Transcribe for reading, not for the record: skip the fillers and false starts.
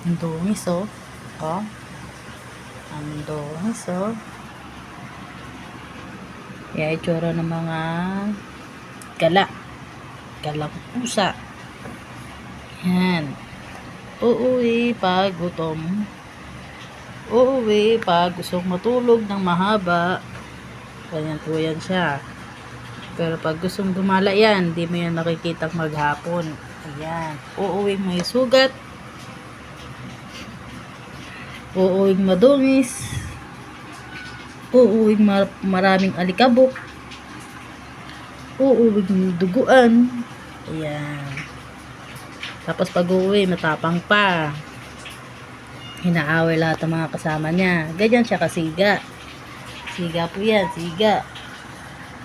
Ang dungis, oh. Oh. Ang dungis, oh. Kaya itsura ng mga galang pusa. Yan. Uuwi pag gutom. Uuwi pag gustong matulog ng mahaba. Ganyan po yan siya. Pero pag gustong gumala yan, di mo yan makikitang maghapon. Ayan. Uuwi may sugat. Uuwi madungis. Uuwi maraming alikabok. Uuwi duguan. Ayan. Tapos pag uuwi, matapang pa. Hinaaway lahat ng mga kasama niya. Ganyan siya kasiga. Siga po yan, siga.